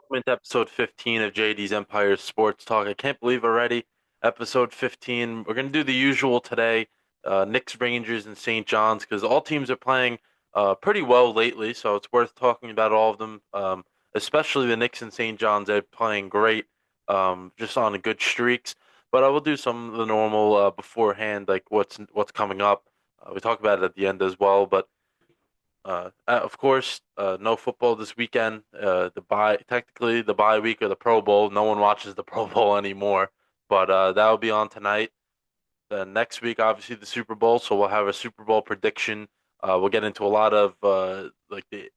Welcome into episode 15 of JD's Empire Sports Talk. I can't believe already, episode 15. We're going to do the usual today, Knicks, Rangers, and St. John's, because all teams are playing pretty well lately, so it's worth talking about all of them, especially the Knicks and St. John's. They're playing great, just on a good streaks. But I will do some of the normal beforehand, like what's coming up. We talk about it at the end as well, but of course, no football this weekend. Technically the bye week or the Pro Bowl. No one watches the Pro Bowl anymore, but that will be on tonight. Next week, obviously the Super Bowl, so we'll have a Super Bowl prediction. We'll get into a lot of like the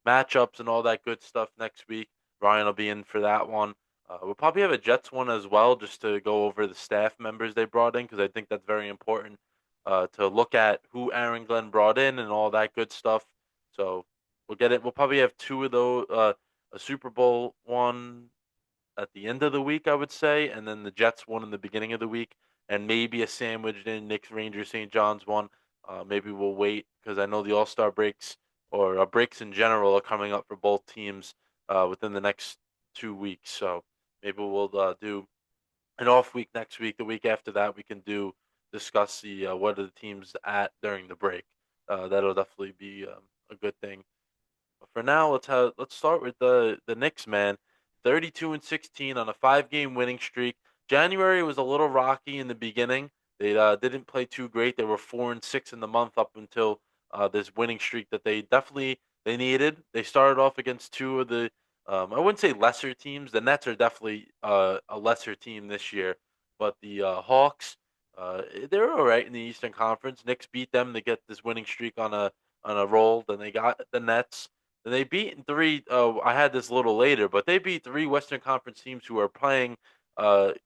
matchups and all that good stuff next week. Ryan will be in for that one. We'll probably have a Jets one as well, just to go over the staff members they brought in, because I think that's very important to look at who Aaron Glenn brought in and all that good stuff. So we'll get it. We'll probably have two of those, a Super Bowl one at the end of the week, I would say, and then the Jets one in the beginning of the week, and maybe a sandwiched in Knicks, Rangers, St. John's one. Maybe we'll wait because I know the All Star breaks or breaks in general are coming up for both teams within the next 2 weeks. So maybe we'll do an off week next week. The week after that, we can do discuss the what are the teams at during the break. That'll definitely be a good thing. But for now, let's start with the Knicks, man. 32 and 16 on a 5-game winning streak. January was a little rocky in the beginning. They didn't play too great. They were 4 and 6 in the month up until this winning streak that they needed. They started off against two of the I wouldn't say lesser teams. The Nets are definitely a lesser team this year, but the Hawks, they're all right in the Eastern Conference. Knicks beat them to get this winning streak on a roll. Then they got the Nets. And they beat three. I had this a little later, but they beat three Western Conference teams who are playing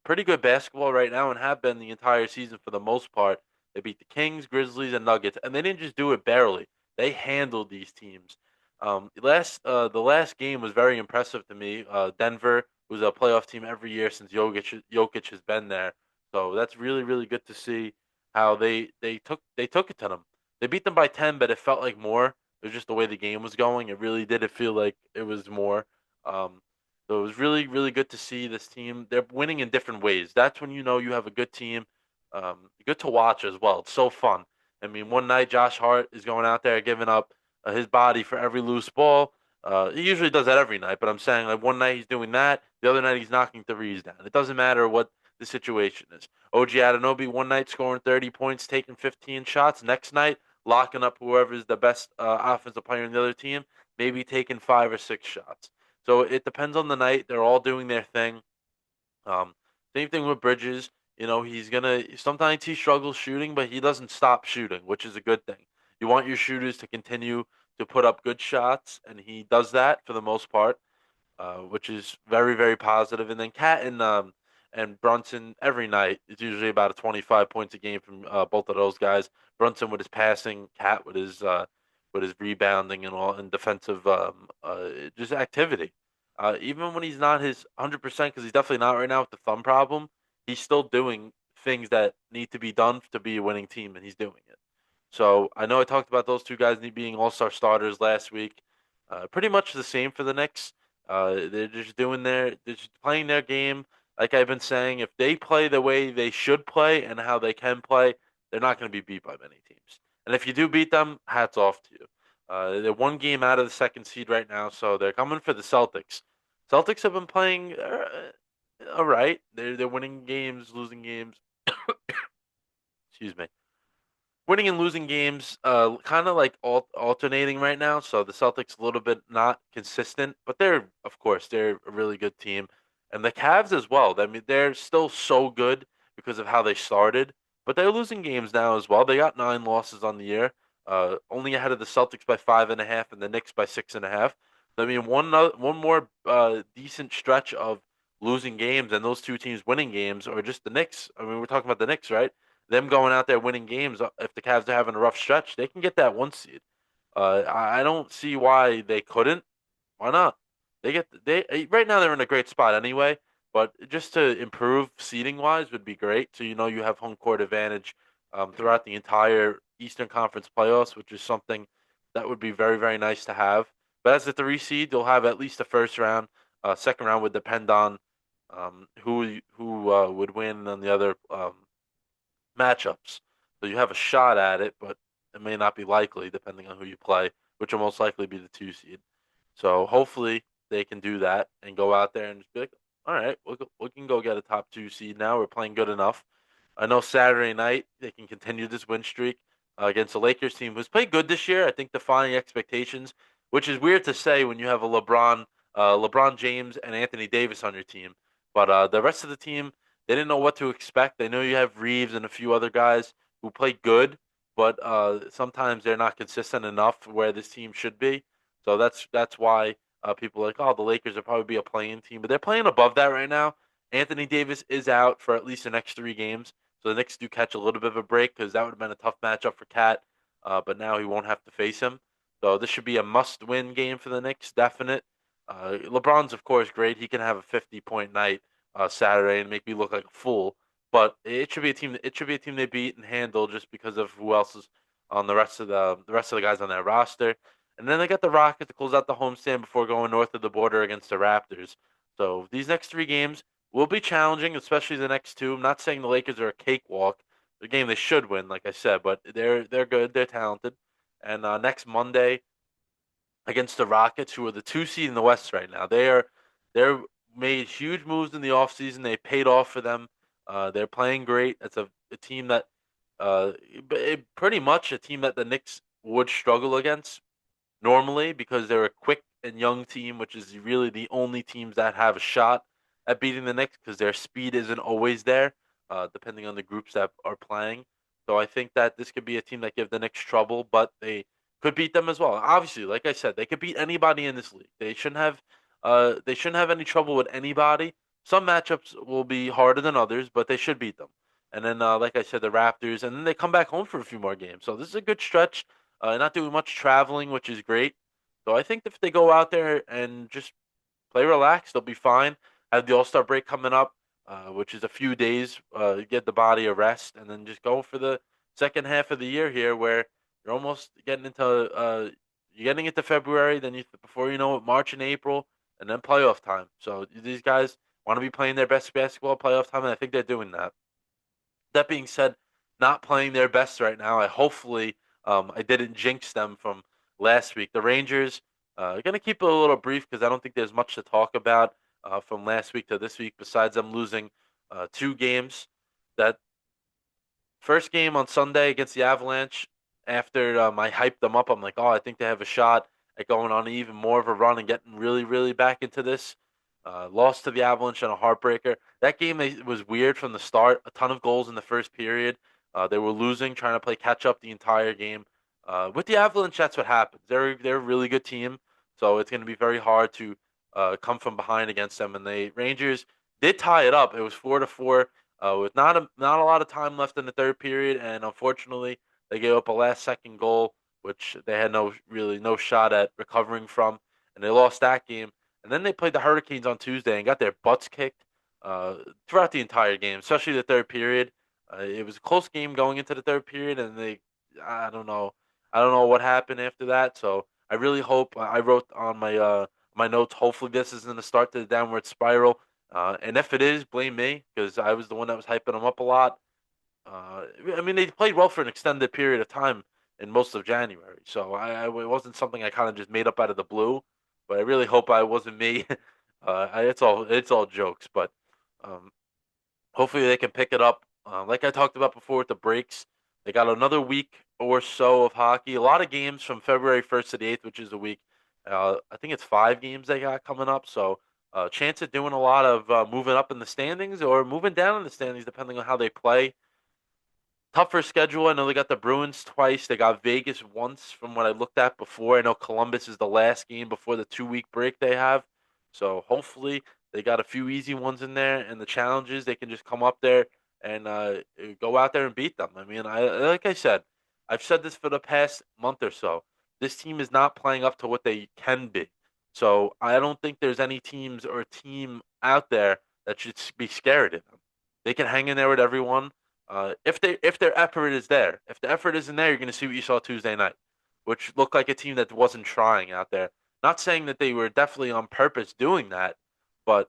pretty good basketball right now and have been the entire season for the most part. They beat the Kings, Grizzlies, and Nuggets, and they didn't just do it barely. They handled these teams. The last game was very impressive to me. Denver was a playoff team every year since Jokic has been there, so that's really good to see how they took it to them. They beat them by 10, but it felt like more. It was just the way the game was going. It really did. It feel like it was more. Um, so it was really good to see this team. They're winning in different ways. That's when you know you have a good team. Good to watch as well. It's so fun. I mean, one night Josh Hart is going out there giving up his body for every loose ball. He usually does that every night, but I'm saying like one night he's doing that, the other night he's knocking threes down. It doesn't matter what the situation is. OG Anunoby one night scoring 30 points, taking 15 shots. Next night locking up whoever's the best offensive player in the other team, maybe taking 5 or 6 shots. So it depends on the night. They're all doing their thing. Um, Same thing with Bridges. You know, he's gonna sometimes he struggles shooting, but he doesn't stop shooting, which is a good thing. You want your shooters to continue to put up good shots, and he does that for the most part, which is very positive. And then Cat and Brunson every night it's usually about a 25 points a game from both of those guys. Brunson with his passing, Cat with his rebounding and all and defensive just activity. Even when he's not his 100%, because he's definitely not right now with the thumb problem, he's still doing things that need to be done to be a winning team, and he's doing it. So I know I talked about those two guys being all-star starters last week. Pretty much the same for the Knicks. They're just playing their game. Like I've been saying, if they play the way they should play and how they can play, they're not going to be beat by many teams. And if you do beat them, hats off to you. They're one game out of the second seed right now, so they're coming for the Celtics. Celtics have been playing all right. They're winning games, losing games. Excuse me, winning and losing games, kind of like alternating right now. So the Celtics a little bit not consistent, but of course they're a really good team, and the Cavs as well. I mean they're still so good because of how they started, but they're losing games now as well. They got 9 losses on the year, only ahead of the Celtics by 5.5 and the Knicks by 6.5. I mean one more decent stretch of losing games and those two teams winning games, or just the Knicks. I mean we're talking about the Knicks, right? Them going out there winning games, if the Cavs are having a rough stretch, they can get that 1 seed. I don't see why they couldn't. Why not? They right now they're in a great spot anyway, but just to improve seeding wise would be great. So you know you have home court advantage throughout the entire Eastern Conference playoffs, which is something that would be very nice to have. But as the 3 seed, you'll have at least a first round. Second round would depend on who would win on the other matchups. So you have a shot at it, but it may not be likely depending on who you play, which will most likely be the 2 seed. So hopefully they can do that and go out there and just be like, all right, we can go get a top 2 seed now. We're playing good enough. I know Saturday night they can continue this win streak against the Lakers team, who's played good this year. I think defying expectations, which is weird to say when you have a LeBron James and Anthony Davis on your team. But the rest of the team, they didn't know what to expect. They know you have Reeves and a few other guys who play good, but sometimes they're not consistent enough where this team should be. So that's why people are like, oh, the Lakers will probably be a playing team, but they're playing above that right now. Anthony Davis is out for at least the next 3 games. So the Knicks do catch a little bit of a break because that would have been a tough matchup for Cat, but now he won't have to face him. So this should be a must-win game for the Knicks, definite. LeBron's of course great. He can have a 50-point night Saturday and make me look like a fool. But it should be a team. It should be a team they beat and handle just because of who else is on the rest of the guys on that roster. And then they got the Rockets to close out the homestand before going north of the border against the Raptors. So these next 3 games will be challenging, especially the next two. I'm not saying the Lakers are a cakewalk. The game they should win, like I said, but they're good, they're talented. And next Monday against the Rockets, who are the 2 seed in the West right now, they're made huge moves in the offseason. They paid off for them. They're playing great. It's a team that pretty much a team that the Knicks would struggle against normally because they're a quick and young team, which is really the only teams that have a shot at beating the Knicks because their speed isn't always there, depending on the groups that are playing. So I think that this could be a team that give the Knicks trouble, but they could beat them as well. Obviously, like I said, they could beat anybody in this league. They shouldn't have any trouble with anybody. Some matchups will be harder than others, but they should beat them. And then, like I said, the Raptors, and then they come back home for a few more games. So this is a good stretch. Not doing much traveling, which is great. So I think if they go out there and just play relaxed, they'll be fine. Have the All Star break coming up, which is a few days. Get the body a rest, and then just go for the second half of the year here, where you're almost getting into February. Then before you know it, March and April, and then playoff time. So these guys want to be playing their best basketball playoff time, and I think they're doing that. That being said, not playing their best right now. I didn't jinx them from last week. The Rangers are going to keep it a little brief because I don't think there's much to talk about from last week to this week besides them losing 2 games. That first game on Sunday against the Avalanche, after I hyped them up, I'm like, oh, I think they have a shot at going on even more of a run and getting really, really back into this. Lost to the Avalanche on a heartbreaker. That game was weird from the start. A ton of goals in the first period. They were losing, trying to play catch up the entire game. With the Avalanche, that's what happens. They're a really good team, so it's going to be very hard to come from behind against them. And the Rangers did tie it up. It was 4-4 with not a lot of time left in the third period, and unfortunately, they gave up a last second goal, which they had no shot at recovering from, and they lost that game. And then they played the Hurricanes on Tuesday and got their butts kicked uh, throughout the entire game, especially the third period. It was a close game going into the third period, and I don't know, I don't know what happened after that. So I really hope I wrote on my notes. Hopefully, this isn't a start to the downward spiral. And if it is, blame me because I was the one that was hyping them up a lot. I mean, they played well for an extended period of time in most of January, so it wasn't something I kind of just made up out of the blue. But I really hope I wasn't me. It's all jokes, but um, hopefully they can pick it up. Like I talked about before with the breaks, they got another week or so of hockey. A lot of games from February 1st to the 8th, which is a week. I think it's 5 games they got coming up. So, chance of doing a lot of moving up in the standings or moving down in the standings, depending on how they play. Tougher schedule. I know they got the Bruins twice. They got Vegas once from what I looked at before. I know Columbus is the last game before the 2 week break they have. So hopefully they got a few easy ones in there and the challenges they can just come up there and go out there and beat them. I mean, like I said, I've said this for the past month or so. This team is not playing up to what they can be. So I don't think there's any teams or team out there that should be scared of them. They can hang in there with everyone if their effort is there. If the effort isn't there, you're going to see what you saw Tuesday night, which looked like a team that wasn't trying out there. Not saying that they were definitely on purpose doing that, but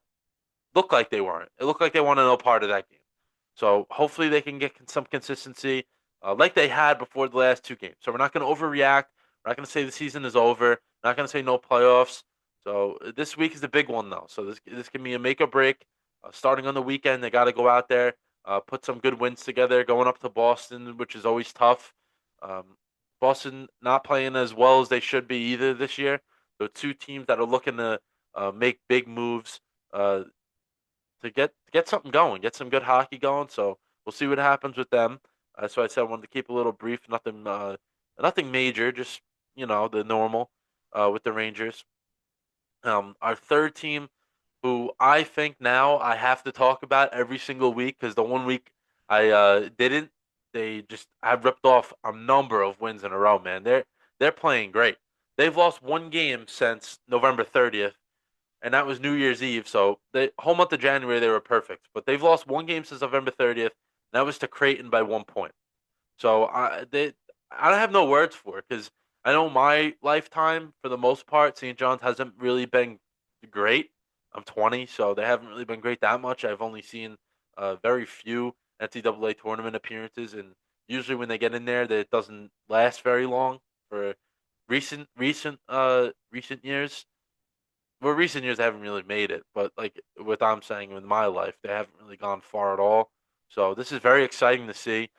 looked like they weren't. It looked like they wanted no part of that game. So hopefully they can get some consistency like they had before the last two games. So we're not going to overreact. We're not going to say the season is over. We're not going to say no playoffs. So this week is the big one though. So this can be a make or break. Starting on the weekend, they got to go out there, put some good wins together. Going up to Boston, which is always tough. Um, Boston not playing as well as they should be either this year. So two teams that are looking to make big moves. To get something going, get some good hockey going. So we'll see what happens with them. So I said I wanted to keep a little brief, nothing major, just the normal with the Rangers. Our third team, who I think now I have to talk about every single week because the one week I didn't, they just have ripped off a number of wins in a row. Man, they're playing great. They've lost one game since November 30th, and that was New Year's Eve. So the whole month of January they were perfect, but they've lost one game since November 30th. And that was to Creighton by 1 point. So I don't have no words for it because I know my lifetime for the most part, St. John's hasn't really been great. I'm 20, so they haven't really been great that much. I've only seen very few NCAA tournament appearances, and usually when they get in there, that it doesn't last very long for recent years. Well, recent years they haven't really made it, but like what I'm saying in my life, they haven't really gone far at all. So this is very exciting to see.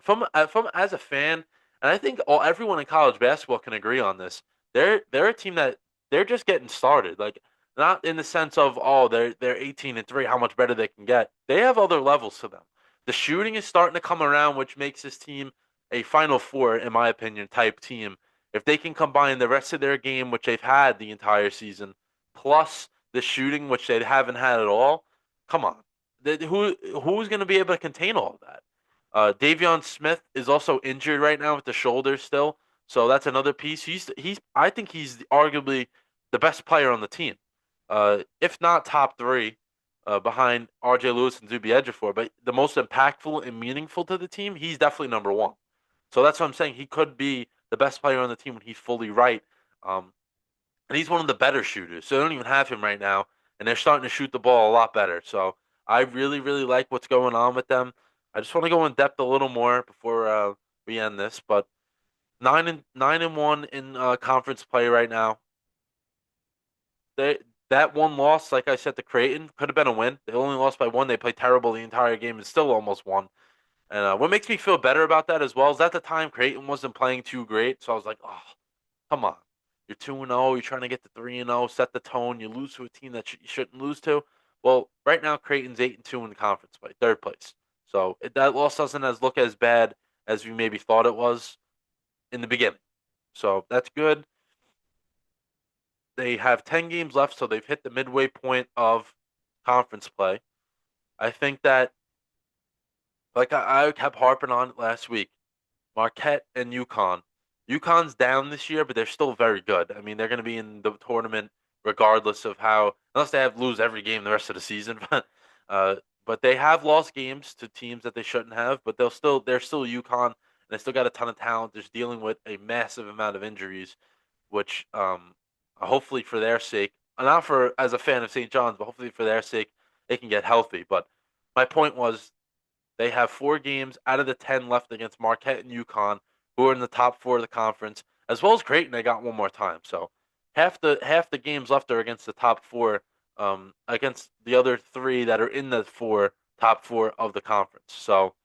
From as a fan, and I think everyone in college basketball can agree on this. They're a team that they're just getting started. Like not in the sense of they're 18-3, how much better they can get. They have other levels to them. The shooting is starting to come around, which makes this team a Final Four, in my opinion, type team. If they can combine the rest of their game, which they've had the entire season, plus the shooting, which they haven't had at all, come on. Who's going to be able to contain all of that? Davion Smith is also injured right now with the shoulder still, so that's another piece. He's I think he's arguably the best player on the team, if not top three, behind R.J. Lewis and Zuby Ejiofor. But the most impactful and meaningful to the team, he's definitely number one. So that's what I'm saying. He could be the best player on the team when he's fully right. Um, and he's one of the better shooters. So they don't even have him right now, and they're starting to shoot the ball a lot better. So I really, really like what's going on with them. I just want to go in depth a little more before we end this, but 9-1 in conference play right now. They that one loss, like I said, to Creighton could have been a win. They only lost by one. They played terrible the entire game and still almost won. And what makes me feel better about that as well is at the time Creighton wasn't playing too great, so I was like, oh, come on. You're 2-0. You're trying to get to 3-0, set the tone. You lose to a team that you shouldn't lose to. Well, right now, Creighton's 8-2 in the conference play, third place. So that loss doesn't look as bad as we maybe thought it was in the beginning. So that's good. They have 10 games left, so they've hit the midway point of conference play. I think that, like I kept harping on it last week, Marquette and UConn. UConn's down this year, but they're still very good. I mean, they're going to be in the tournament regardless of how, unless they have lose every game the rest of the season. uh, but they have lost games to teams that they shouldn't have. But they're still UConn, and they still got a ton of talent. They're dealing with a massive amount of injuries, which hopefully for their sake, not for as a fan of St. John's, but hopefully for their sake, they can get healthy. But my point was they have 4 games out of the 10 left against Marquette and UConn, who are in the top four of the conference, as well as Creighton. They got one more time, so half the games left are against the top four, against the other three that are in the top four of the conference. So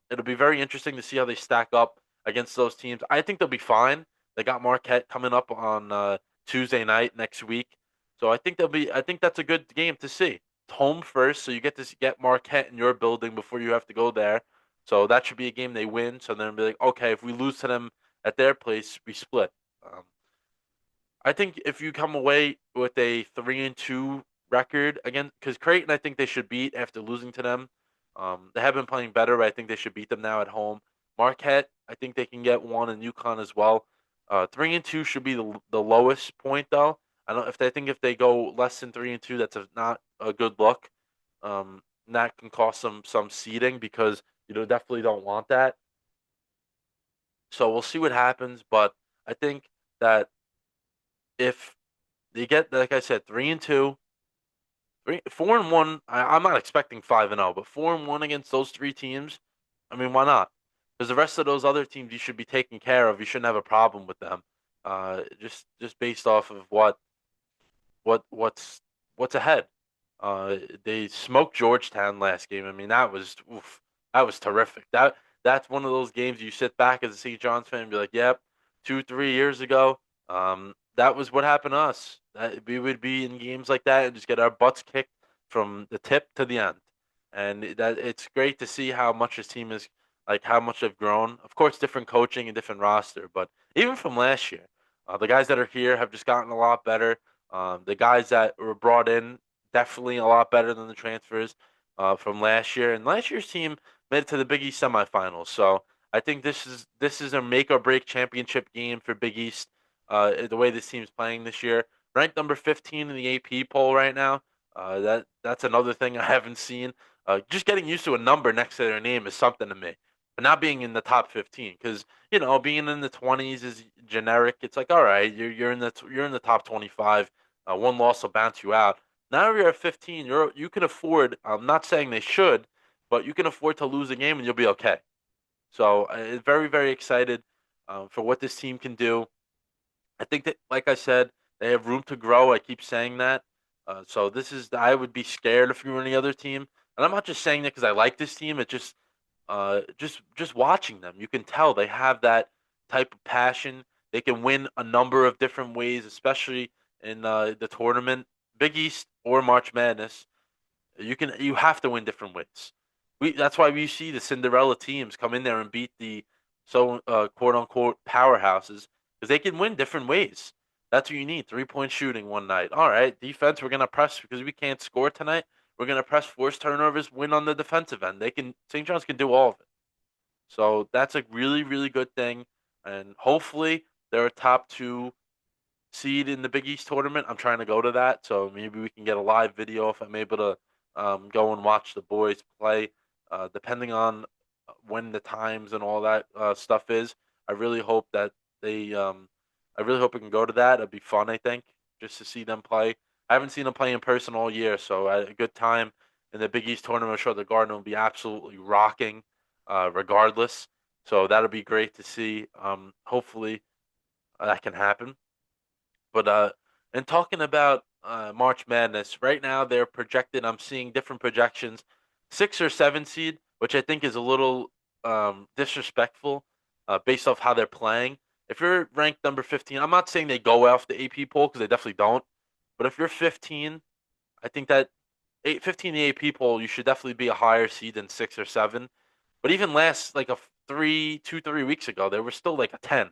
it'll be very interesting to see how they stack up against those teams. I think they'll be fine. They got Marquette coming up on Tuesday night next week, so I think they'll be. I think that's a good game to see home first, so you get to get Marquette in your building before you have to go there. So that should be a game they win. So then it'll be like, okay, if we lose to them at their place, we split. Um, I think if you come away with a 3-2 record again, because Creighton, I think they should beat after losing to them. They have been playing better, but I think they should beat them now at home. Marquette, I think they can get one, and UConn as well. 3-2 should be the lowest point though. I think if they go less than 3-2, that's not a good look. That can cost them some seeding because definitely don't want that. So we'll see what happens, but I think that if they get, like I said, 3-2, 4-1. I'm not expecting 5-0, but 4-1 against those three teams. I mean, why not? Because the rest of those other teams you should be taking care of. You shouldn't have a problem with them. Just based off of what what's what's ahead. Uh, they smoked Georgetown last game. I mean, that was terrific. That's one of those games you sit back as a St. John's fan and be like, "Yep, 2, 3 years ago, that was what happened to us. That we would be in games like that and just get our butts kicked from the tip to the end." And that it's great to see how much his team is like how much they've grown. Of course, different coaching and different roster, but even from last year, the guys that are here have just gotten a lot better. The guys that were brought in definitely a lot better than the transfers from last year. And last year's team made it to the Big East semifinals. So I think this is a make or break championship game for Big East. The way this team's playing this year, ranked number 15 in the AP poll right now. That's another thing I haven't seen. Just getting used to a number next to their name is something to me. But not being in the top 15, because being in the 20s is generic. It's like, all right, you're in the top 25. One loss will bounce you out. Now you're at 15. You can afford. I'm not saying they should, but you can afford to lose a game and you'll be okay. So very very excited for what this team can do. I think that, like I said, they have room to grow. I keep saying that. So I would be scared if you were any other team. And I'm not just saying that because I like this team. It's just watching them, you can tell they have that type of passion. They can win a number of different ways, especially in the tournament, Big East or March Madness. You have to win different ways. That's why we see the Cinderella teams come in there and beat the quote unquote powerhouses because they can win different ways. That's what you need. 3-point shooting one night. All right, defense. We're gonna press because we can't score tonight. We're gonna press, force turnovers, win on the defensive end. They can. St. John's can do all of it. So that's a really really good thing, and hopefully they're a top two seed in the Big East tournament. I'm trying to go to that, so maybe we can get a live video if I'm able to go and watch the boys play. Depending on when the times and all that stuff is, I really hope that they. I really hope we can go to that. It'd be fun, I think, just to see them play. I haven't seen them play in person all year, so at a good time in the Big East tournament, I'm sure the Garden will be absolutely rocking, regardless. So that'll be great to see. Hopefully that can happen. But and talking about March Madness, right now they're projected. I'm seeing different projections, 6 or 7 seed, which I think is a little disrespectful, based off how they're playing. If you're ranked number 15, I'm not saying they go off the AP poll because they definitely don't. But if you're 15, I think that 15 the AP poll, you should definitely be a higher seed than 6 or 7. But even last like a 3 weeks ago, they were still like a 10.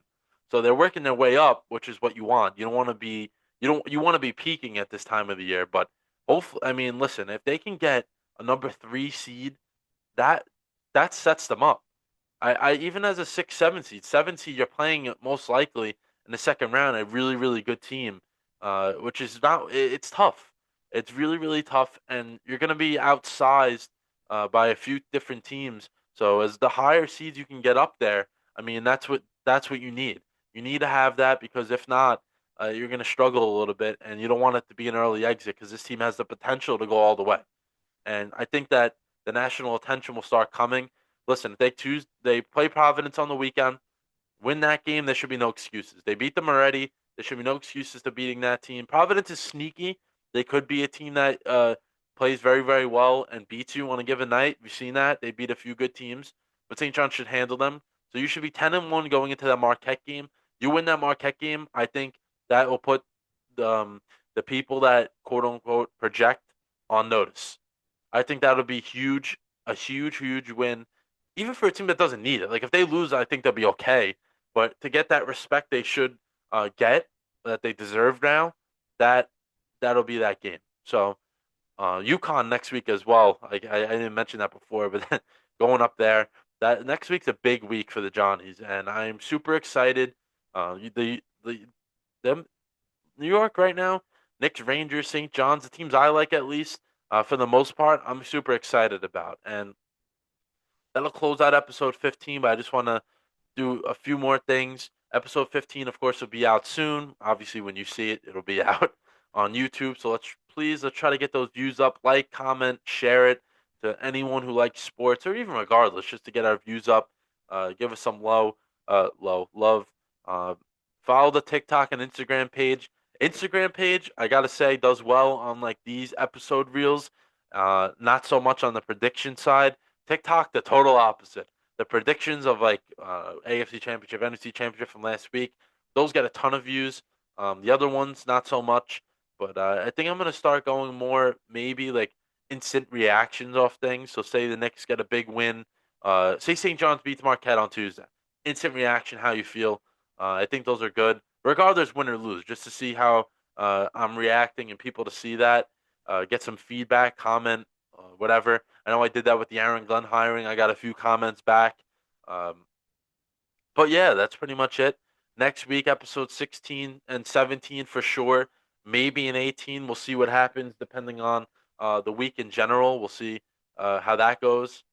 So they're working their way up, which is what you want. You don't want to be you want to be peaking at this time of the year. But hopefully, I mean, listen, if they can get a number 3 seed, that that sets them up. I even as a 6, 7 seed, 7 seed, you're playing most likely in the second round a really, really good team, which is not. It's tough. It's really, really tough, and you're gonna be outsized by a few different teams. So as the higher seeds you can get up there, I mean that's what you need. You need to have that because if not, you're gonna struggle a little bit, and you don't want it to be an early exit because this team has the potential to go all the way. And I think that the national attention will start coming. Listen, if they play Providence on the weekend, win that game, there should be no excuses. They beat them already. There should be no excuses to beating that team. Providence is sneaky. They could be a team that plays very, very well and beats you on a given night. We've seen that. They beat a few good teams, but St. John should handle them. So you should be 10-1 going into that Marquette game. You win that Marquette game, I think that will put the people that quote unquote project on notice. I think that'll be huge, a huge, huge win, even for a team that doesn't need it. Like if they lose, I think they'll be okay. But to get that respect they should get, that they deserve now, that that'll be that game. So UConn next week as well. Like I didn't mention that before, but going up there, that next week's a big week for the Johnnies, and I'm super excited. The them New York right now, Knicks, Rangers, St. John's, the teams I like at least, for the most part, I'm super excited about. And that'll close out episode 15, but I just want to do a few more things. Episode 15, of course, will be out soon. Obviously, when you see it, it'll be out on YouTube. So let's try to get those views up. Like, comment, share it to anyone who likes sports, or even regardless, just to get our views up. Give us some love. Uh, Follow the TikTok and Instagram page. Instagram page, I gotta say, does well on like these episode reels. Not so much on the prediction side. TikTok, the total opposite. The predictions of like AFC Championship, NFC Championship from last week, those get a ton of views. The other ones, not so much. But I think I'm gonna start going more maybe like instant reactions off things. So say the Knicks get a big win. Say St. John's beats Marquette on Tuesday. Instant reaction, how you feel. I think those are good, regardless win or lose, just to see how I'm reacting and people to see that. Get some feedback, comment, whatever. I know I did that with the Aaron Glenn hiring. I got a few comments back. Um, but yeah, that's pretty much it. Next week, episode 16 and 17 for sure. Maybe in 18. We'll see what happens depending on the week in general. We'll see how that goes.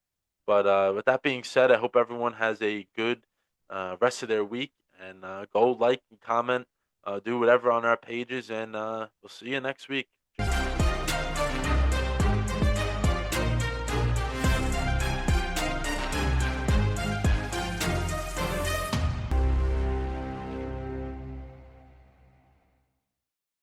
But with that being said, I hope everyone has a good rest of their week and go like and comment, do whatever on our pages, and we'll see you next week.